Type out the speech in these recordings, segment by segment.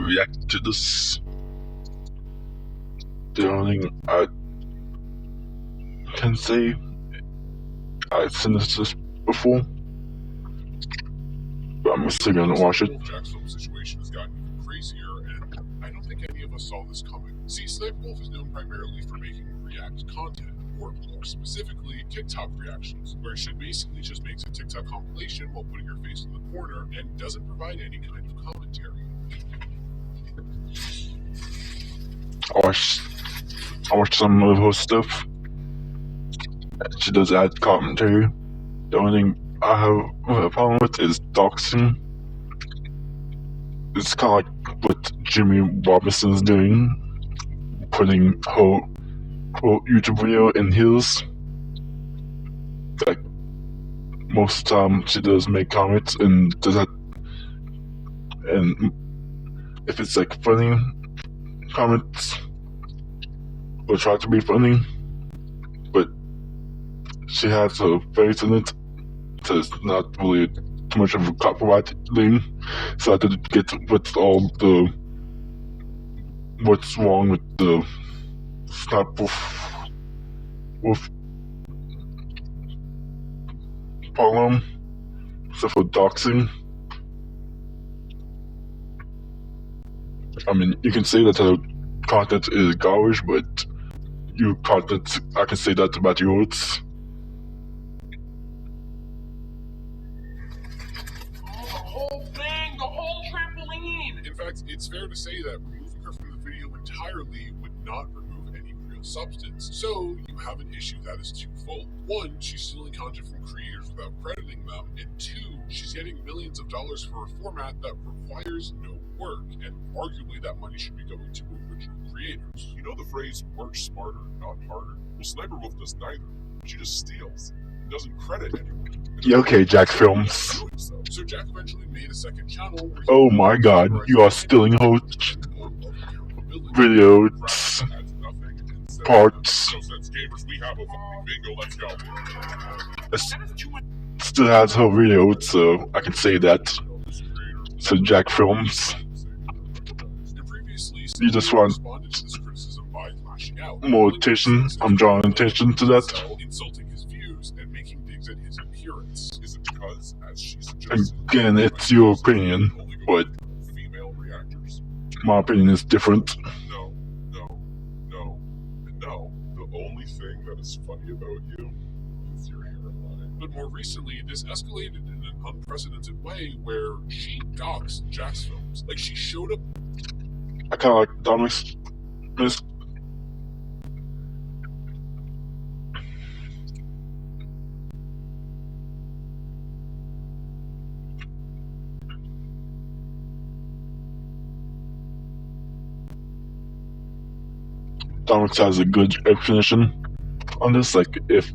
react to this. The only thing I can say, I've seen this before, but I'm still gonna watch it. Jack's film situation has gotten even crazier, and I don't think any of us saw this coming. See, SSSniperwolf is known primarily for making React content, or more specifically, TikTok reactions, where she basically just makes a TikTok compilation while putting her face in the corner and doesn't provide any kind of commentary. I watched some of her stuff. She does add commentary. The only thing I have a problem with is doxing. It's kind of like what Jimmy Robinson's doing, putting her YouTube video in his. Like, most of the time she does make comments and does that, and if it's like funny comments, will try to be funny, but she has her face in it, so it's not really too much of a copyright thing. So I had to get with all the what's wrong with the SSSniperwolf problem, except for doxing. I mean, you can say that her content is garbage, but your content, I can say that about yours. The whole trampoline! In fact, it's fair to say that removing her from the video entirely would not remove any real substance. So, you have an issue that is twofold. One, she's stealing content from creators without crediting them, and two, she's getting millions of dollars for a format that requires no work, and arguably that money should be going to original creators. You know the phrase, work smarter, not harder? Well, SSSniperwolf does neither. She just steals. Doesn't credit anyone. Yeah, okay, Jack Films. So Jack eventually made a second channel. Oh my god, you are stealing her videos, parts. It still has her videos, so I can say that. So Jack Films. You just want more attention. I'm drawing attention to that. Insulting his views and making digs at his appearance. Is it because, as she suggests, again, it's your opinion, but female reactors? My opinion is different. No. The only thing that is funny about you is your hairline. But more recently, this escalated in an unprecedented way where she doxed Jack's films. Like, she showed up. I kind of like Dominic's. Dominic has a good explanation on this, like if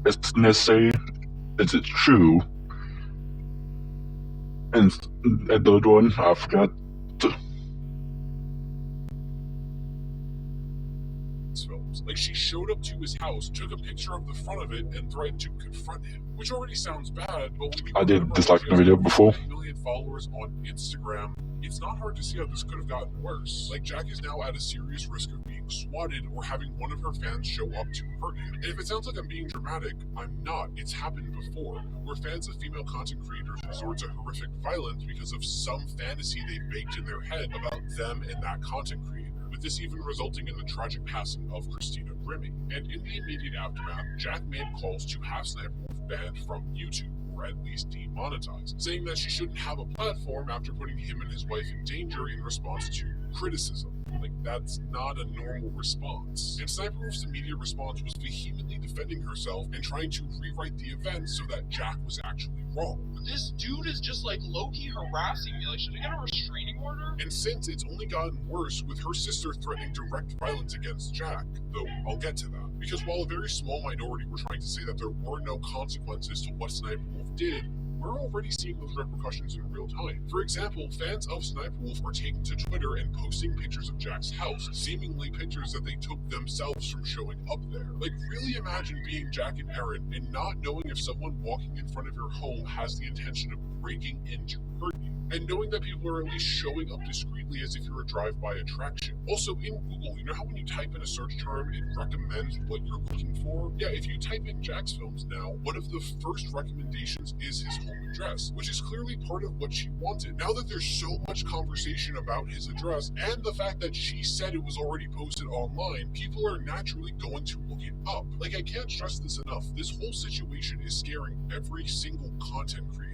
it's necessary, is it true? And the other one, I forgot. Like, she showed up to his house, took a picture of the front of it, and threatened to confront him. Which already sounds bad, but when you I did dislike the video before. 1 million followers on Instagram, it's not hard to see how this could have gotten worse. Like, Jack is now at a serious risk of being swatted or having one of her fans show up to hurt him. And if it sounds like I'm being dramatic, I'm not. It's happened before, where fans of female content creators resort to horrific violence because of some fantasy they baked in their head about them and that content creator. With this even resulting in the tragic passing of Christina Grimmie. And in the immediate aftermath, Jack made calls to have SSSniperwolf banned from YouTube, or at least demonetized, saying that she shouldn't have a platform after putting him and his wife in danger in response to criticism. Like, that's not a normal response. And SSSniperwolf's immediate response was vehemently defending herself and trying to rewrite the events so that Jack was actually wrong. This dude is just like low-key harassing me. Like, should I get a restraining order? And since it's only gotten worse with her sister threatening direct violence against Jack, though I'll get to that. Because while a very small minority were trying to say that there were no consequences to what SSniperwolf did, we're already seeing those repercussions in real time. For example, fans of SSniperwolf are taking to Twitter and posting pictures of Jack's house, seemingly pictures that they took themselves from showing up there. Like, really imagine being Jack and Erin and not knowing if someone walking in front of your home has the intention of breaking in to hurt you. and knowing that people are at least showing up discreetly as if you're a drive-by attraction. Also, in Google, you know how when you type in a search term, it recommends what you're looking for? Yeah, if you type in Jack's Films now, one of the first recommendations is his home address, which is clearly part of what she wanted. Now that there's so much conversation about his address, and the fact that she said it was already posted online, people are naturally going to look it up. Like, I can't stress this enough. This whole situation is scaring every single content creator.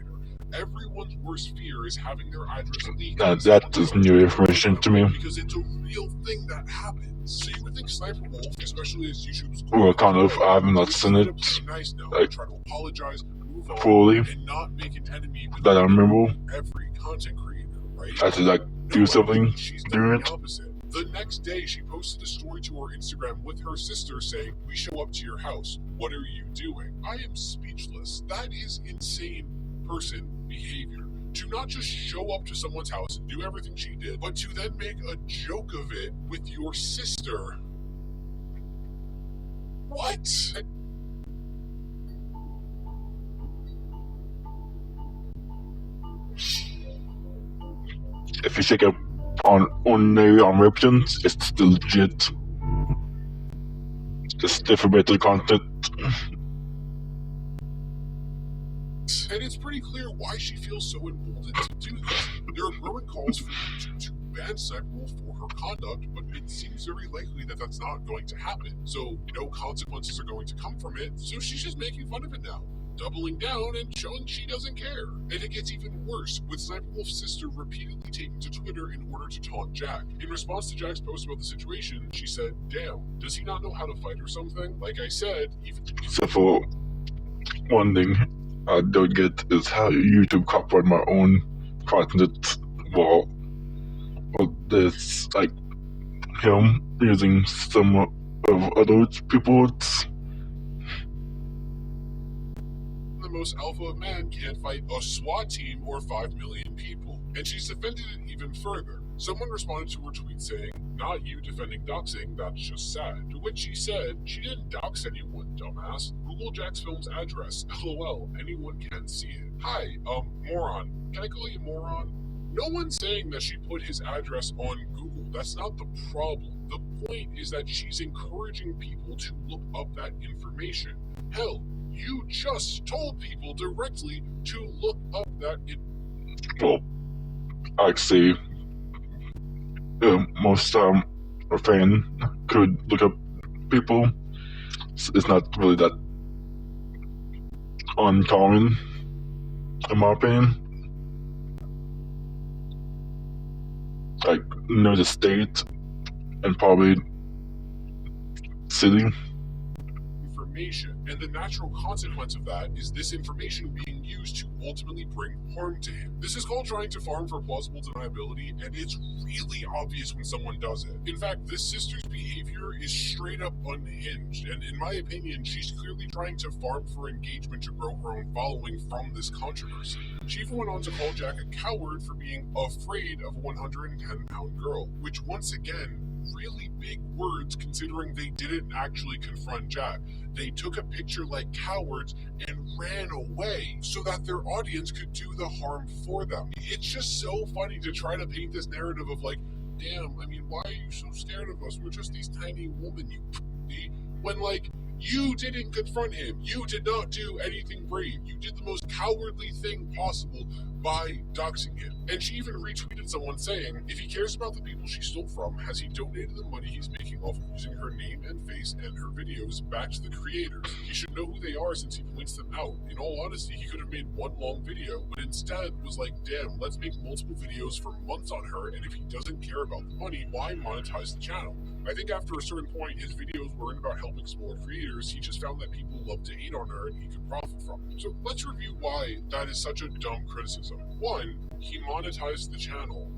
Everyone's worst fear is having their address leaked. That is new information to me. Because it's a real thing that happens. So you would think Sniperwolf, especially as YouTube's Well, kind of. I have not seen it nice now, like try to apologize, move on, fully and not make an enemy with that I remember. every content creator, right? I had to like do something She's during the it. opposite. The next day, she posted a story to her Instagram with her sister saying, "We show up to your house. What are you doing?" I am speechless. That is insane person behavior. To not just show up to someone's house and do everything she did, but to then make a joke of it with your sister. What? If you check up on Reptons, it's still legit. Just different better content. And it's pretty clear why she feels so emboldened to do this. There are growing calls for YouTube to ban Sniperwolf for her conduct, but it seems very likely that that's not going to happen. So no consequences are going to come from it, so she's just making fun of it now, doubling down and showing she doesn't care. And it gets even worse, with Sniperwolf's sister repeatedly taking to Twitter in order to taunt Jack. In response to Jack's post about the situation, she said, "Damn, does he not know how to fight or something?" Like I said, even... So for one thing I don't get is how YouTube copied my own content while there's like him using some of other people's. The most alpha of men can't fight a SWAT team or 5 million people. And she's defended it even further. Someone responded to her tweet saying, "Not you defending doxing, that's just sad." To which she said, "She didn't dox anyone, dumbass. Google Jack's Films address. LOL, anyone can see it." Hi, moron. Can I call you moron? No one's saying that she put his address on Google. That's not the problem. The point is that she's encouraging people to look up that information. Hell, you just told people directly to look up that Well, I'd say most a fan could look up people. It's not really that uncommon, in my opinion. Like, know the state and probably city. information. And the natural consequence of that is this information being used to ultimately bring harm to him. This is called trying to farm for plausible deniability, and it's really obvious when someone does it. In fact, this sister's behavior is straight up unhinged, and in my opinion, she's clearly trying to farm for engagement to grow her own following from this controversy. She even went on to call Jack a coward for being afraid of a 110-pound girl, which once again, really big words considering they didn't actually confront Jack. They took a picture like cowards and ran away so that their audience could do the harm for them. It's just so funny to try to paint this narrative of like, damn, I mean, why are you so scared of us? We're just these tiny women, you when like, you didn't confront him. You did not do anything brave. You did the most cowardly thing possible by doxing him. And she even retweeted someone saying, if he cares about the people she stole from, has he donated the money he's making off of using her name and face and her videos back to the creators? He should know who they are since he points them out. In all honesty, he could have made one long video, but instead was like, damn, let's make multiple videos for months on her, and if he doesn't care about the money, why monetize the channel? I think after a certain point, his videos weren't about helping smaller creators. He just found that people loved to hate on her and he could profit from it. So let's review why that is such a dumb criticism. One, he monetized the channel.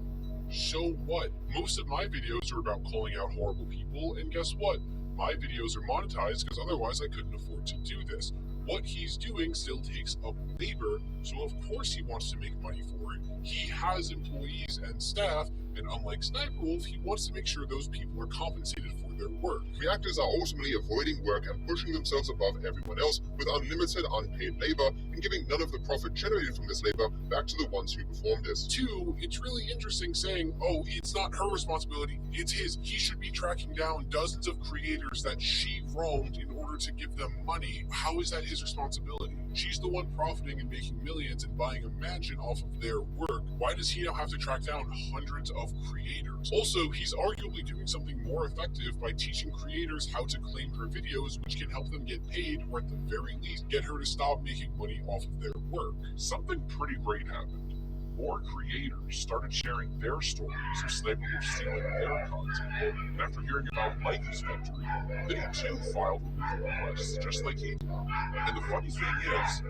So what? Most of my videos are about calling out horrible people, and guess what? My videos are monetized because otherwise I couldn't afford to do this. What he's doing still takes up labor, so of course he wants to make money for it. He has employees and staff, And unlike Sniperwolf, he wants to make sure those people are compensated for their work. Creators are ultimately avoiding work and pushing themselves above everyone else with unlimited unpaid labor and giving none of the profit generated from this labor back to the ones who performed it. 2, it's really interesting saying, oh, it's not her responsibility, it's his. He should be tracking down dozens of creators that she wronged in order to give them money. How is that his responsibility? She's the one profiting and making millions and buying a mansion off of their work. Why does he now have to track down hundreds of creators? Also, he's arguably doing something more effective by teaching creators how to claim her videos, which can help them get paid, or at the very least, get her to stop making money off of their work. Something pretty great happened. More creators started sharing their stories of Sniperwolf stealing their content, and after hearing about Mikey's victory, they too filed removal requests, just like he did. And the funny thing is,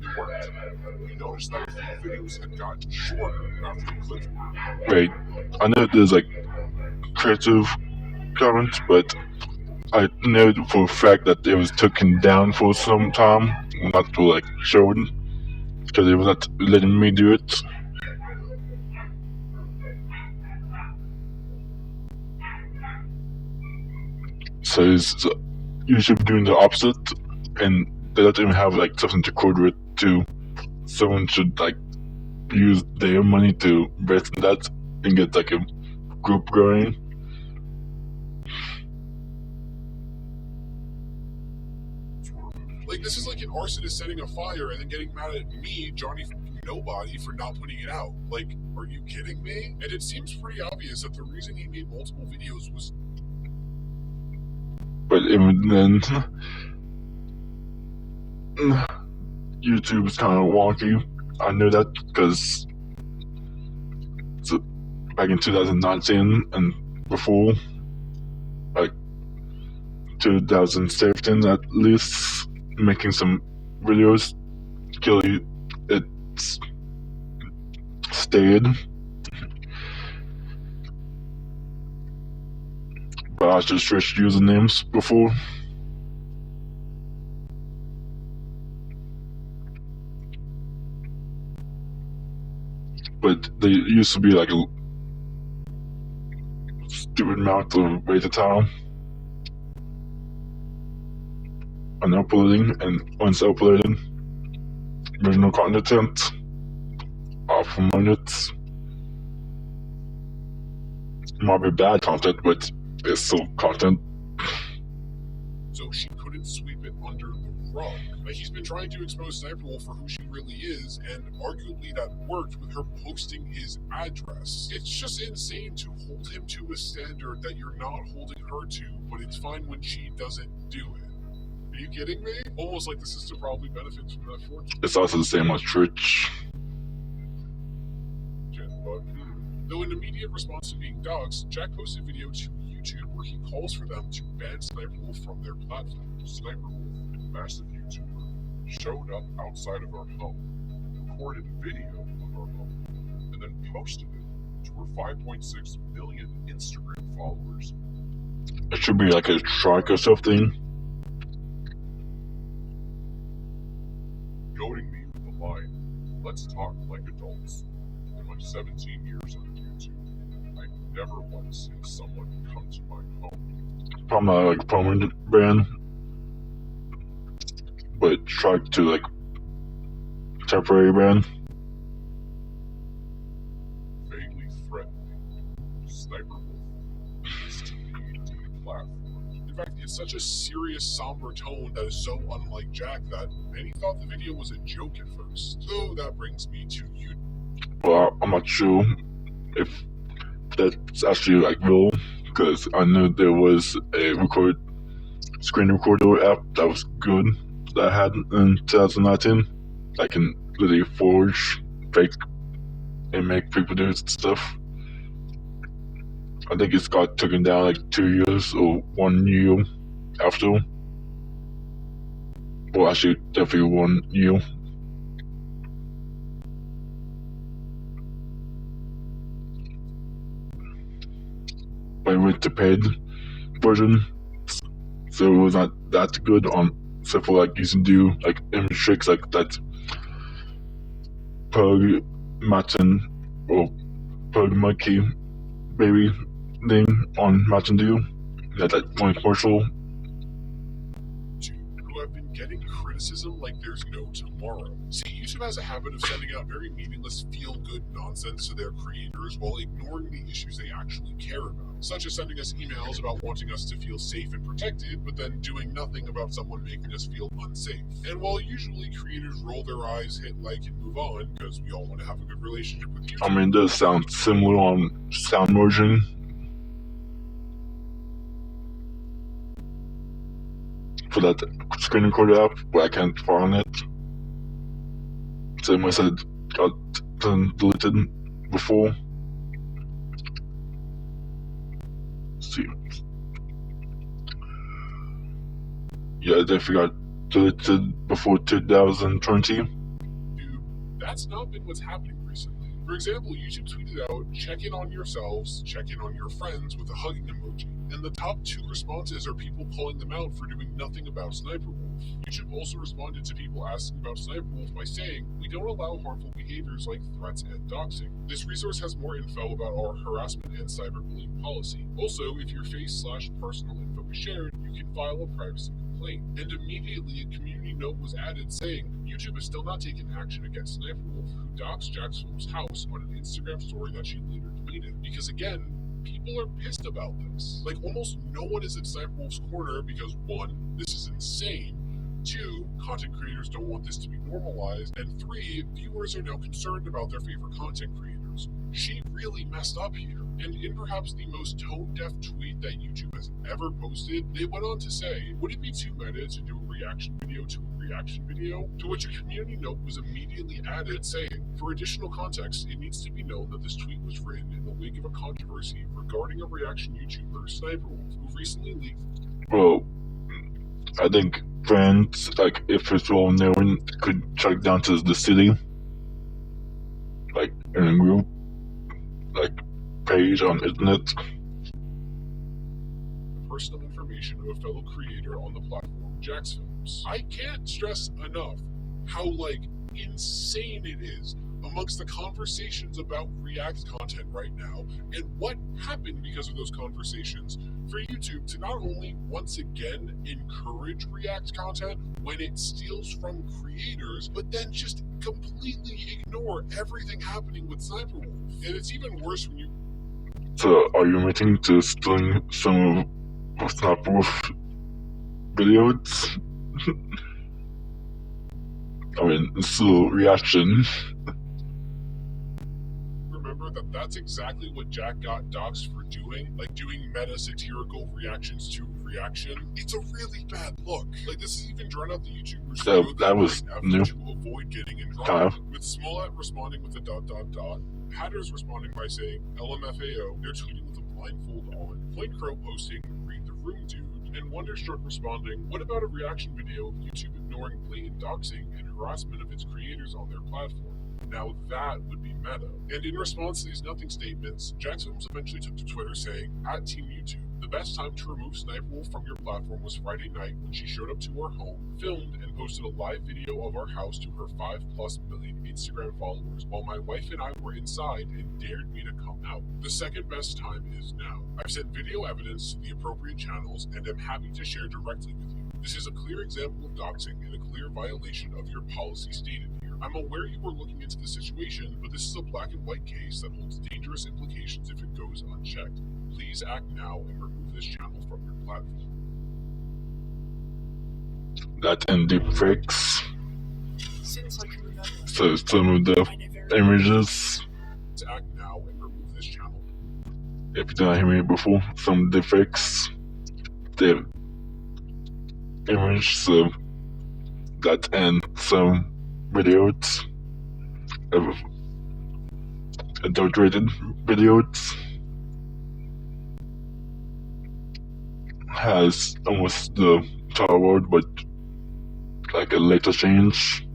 it worked. We noticed that a few videos had gotten shorter after the clips were. Right. I know there's like creative comments, but I know for a fact that it was taken down for some time, not to like show it, because it was not letting me do it. So it's YouTube doing the opposite, and they don't even have like something to code with too. Someone should like use their money to invest in that and get like a group going. Like, this is like an arsonist setting a fire and then getting mad at me, Johnny Nobody, for not putting it out. Like, are you kidding me? And it seems pretty obvious that the reason he made multiple videos was... But even then, YouTube is kind of wonky. I know that because back in 2019 and before, like 2017 at least, making some videos, clearly it's stayed. But I just switched usernames before. But they used to be like a stupid amount of wait time on uploading, and once uploaded, original content, I'll promote it. Might be bad content, but it's still content. So she couldn't sweep it under the rug. Like, he's been trying to expose Sniperwolf for who she really is, and arguably that worked with her posting his address. It's just insane to hold him to a standard that you're not holding her to, but it's fine when she doesn't do it. Are you kidding me? Almost like the system probably benefits from that fortune. It's also the same on Twitch. But, though in immediate response to being doxxed, Jack posted a video to YouTube where he calls for them to ban Sniperwolf from their platform. Sniperwolf, a massive YouTuber, showed up outside of our home, recorded a video of our home, and then posted it to her 5.6 million Instagram followers. It should be like a strike or something. Goading me with the line, "Let's talk like adults." In my 17 years on YouTube, I never once seen someone come to my home. Probably not like permanent ban, but strike to like temporary ban. Vaguely threatening. Sniperwolf needs to be deplatformed. In fact, it's such a serious, somber tone that is so unlike Jack that many thought the video was a joke at first. So that brings me to you. Well, I'm not sure if that's actually like real, because I know there was a screen recorder app that was good that I had in 2019. I can literally forge, fake, and make people do stuff. I think it's got taken down like 2 years or 1 year after. Well, actually, definitely 1 year. I went to paid version, so it was not that good on, except for like you can do like image tricks like that Pug Martin or Pug Monkey baby thing on Mountain Dew. That one commercial. Who have been getting criticism like there's no tomorrow. See, YouTube has a habit of sending out very meaningless feel-good nonsense to their creators while ignoring the issues they actually care about, such as sending us emails about wanting us to feel safe and protected, but then doing nothing about someone making us feel unsafe. And while usually creators roll their eyes, hit like, and move on, because we all want to have a good relationship with YouTube. I mean, it does sound similar on sound merging. For that screen recorder app, but I can't find it. Same as it got deleted before. Let's see. Yeah, they got deleted before 2020. Dude, that's not been what's happening recently. For example, YouTube tweeted out, check in on yourselves, check in on your friends with a hugging emoji. And the top 2 responses are people calling them out for doing nothing about Sniperwolf. YouTube also responded to people asking about Sniperwolf by saying, we don't allow harmful behaviors like threats and doxing. This resource has more info about our harassment and cyberbullying policy. Also, if your face/personal info is shared, you can file a privacy complaint. And immediately a community note was added saying, YouTube is still not taking action against Sniperwolf, who doxed Jackson's house on an Instagram story that she later deleted. Because again, people are pissed about this. Like, almost no one is in Sniperwolf's corner because 1, this is insane, 2, content creators don't want this to be normalized, and 3, viewers are now concerned about their favorite content creators. She really messed up here. And in perhaps the most tone-deaf tweet that YouTube has ever posted, they went on to say, would it be too meta to do a reaction video to a reaction video? To which a community note was immediately added saying, for additional context, it needs to be known that this tweet was written in the wake of a controversy regarding a reaction YouTuber, Sniperwolf, who recently leaked. Well, I think friends, like, if it's well known, could check down to the city, like, in a group, like, page on internet. Personal information of a fellow creator on the platform, Jax Films. I can't stress enough how, like, insane it is amongst the conversations about React content right now, and what happened because of those conversations for YouTube to not only once again encourage React content when it steals from creators, but then just completely ignore everything happening with Sniperwolf. And it's even worse when you... So, are you admitting to stealing some of Sniperwolf videos? I mean, it's still reaction. Remember that that's exactly what Jack got doxxed for doing, like doing meta-satirical reactions to reaction. It's a really bad look. Like, this is even drawn out the YouTubers That was new. to avoid getting in trouble. With Smollett responding with a ... Hatters responding by saying LMFAO, they're tweeting with a blindfold on, Point Crow posting, read the room dude, and Wonderstruck responding, what about a reaction video of YouTube ignoring blatant doxing and harassment of its creators on their platform? Now that would be meta. And in response to these nothing statements, Jax Films eventually took to Twitter saying, at Team YouTube, the best time to remove Sniperwolf from your platform was Friday night when she showed up to our home, filmed, and posted a live video of our house to her 5+ million Instagram followers while my wife and I were inside and dared me to come out. The second best time is now. I've sent video evidence to the appropriate channels and am happy to share directly with you. This is a clear example of doxing and a clear violation of your policy stated here. I'm aware you were looking into the situation, but this is a black and white case that holds dangerous implications if it goes unchecked. Please act now and remove this channel from your platform. That and deepfakes. Since I can remember, So some of the I know very images, Please act now and remove this channel. if you didn't hear me before, some deepfakes, the image, so that and some videos of adulterated videos has almost the title word, but like a later change.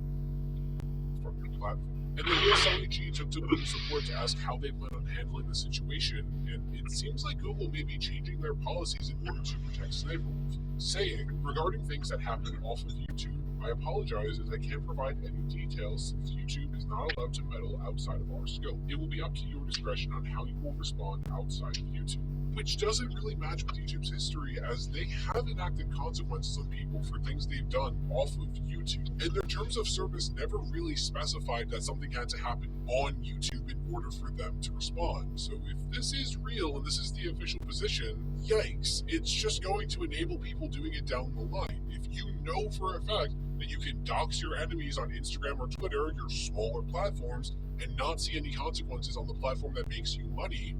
From your platform. And then USLEG took to Google support to ask how they plan on handling the situation, and it seems like Google may be changing their policies in order to protect Sniperwolf, saying, regarding things that happen off of YouTube, I apologize as I can't provide any details since YouTube is not allowed to meddle outside of our scope. It will be up to your discretion on how you will respond outside of YouTube. Which doesn't really match with YouTube's history, as they have enacted consequences on people for things they've done off of YouTube. And their terms of service never really specified that something had to happen on YouTube in order for them to respond. So if this is real and this is the official position, yikes, it's just going to enable people doing it down the line. If you know for a fact that you can dox your enemies on Instagram or Twitter, your smaller platforms, and not see any consequences on the platform that makes you money,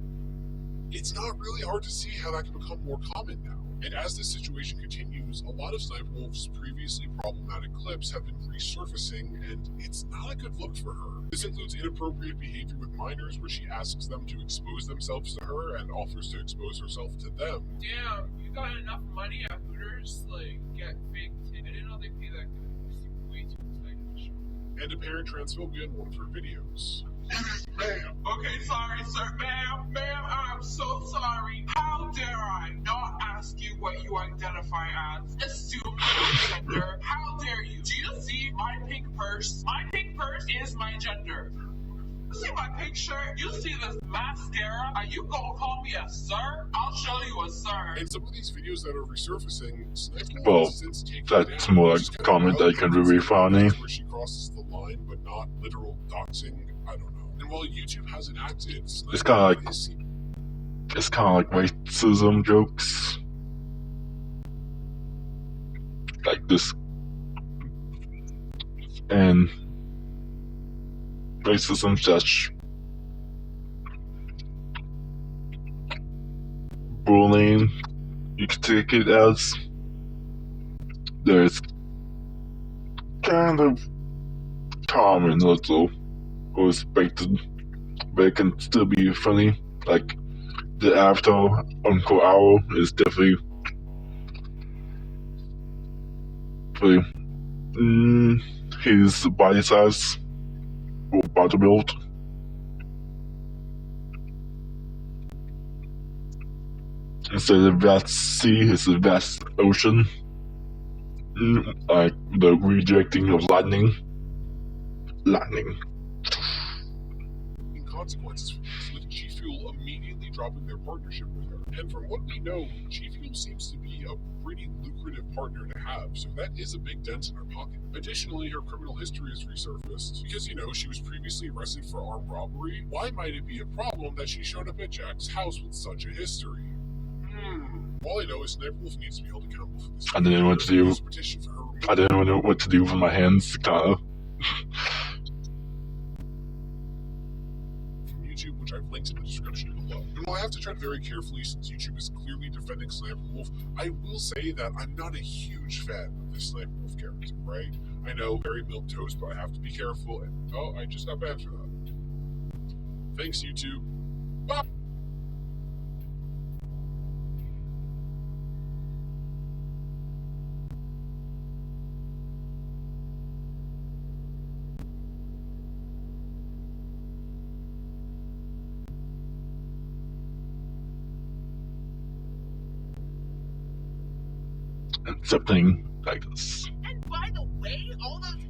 it's not really hard to see how that can become more common now. And as this situation continues, a lot of Sniperwolf's previously problematic clips have been resurfacing, and it's not a good look for her. This includes inappropriate behavior with minors, where she asks them to expose themselves to her and offers to expose herself to them. Damn, you got enough money at Hooters, like, get fake I didn't know they pay that good. It's way too exciting. And apparent transphobia in one of her videos. Ma'am. Okay, sorry, sir. Ma'am, I'm so sorry. How dare I not ask you what you identify as? Assume your gender. How dare you? Do you see my pink purse? My pink purse is my gender. You see my pink shirt? You see this mascara? Are you gonna call me a sir? I'll show you a sir. And some of these videos that are resurfacing, Sniperwolf Well, has since taken that's down, more which like is kind of comment that can be wild, really funny. where she crosses the line, but not literal doxing. I don't know. And while YouTube has enacted, It's kind of like racism jokes, like this, and racism just bullying. You can take it as there's kind of common little or expected, but it can still be funny. Like the avatar Uncle Owl is definitely pretty. His body size or body build. Instead of vast sea, it's a vast ocean. Like the rejecting of lightning. consequences for this, with G Fuel immediately dropping their partnership with her. And from what we know, G Fuel seems to be a pretty lucrative partner to have, so that is a big dent in her pocket. Additionally, her criminal history is resurfaced. Because, she was previously arrested for armed robbery, why might it be a problem that she showed up at Jack's house with such a history? All I know is Sniperwolf needs to be held accountable for this. I didn't know what to do. Petition for her I didn't know what to do with my hands, kinda. YouTube, which I've linked in the description below. And while I have to tread very carefully since YouTube is clearly defending Sniperwolf, I will say that I'm not a huge fan of this Sniperwolf character, right? I know, very milquetoast, but I have to be careful, and I just got banned for that. Thanks, YouTube. Bye! And something like this. And by the way, all those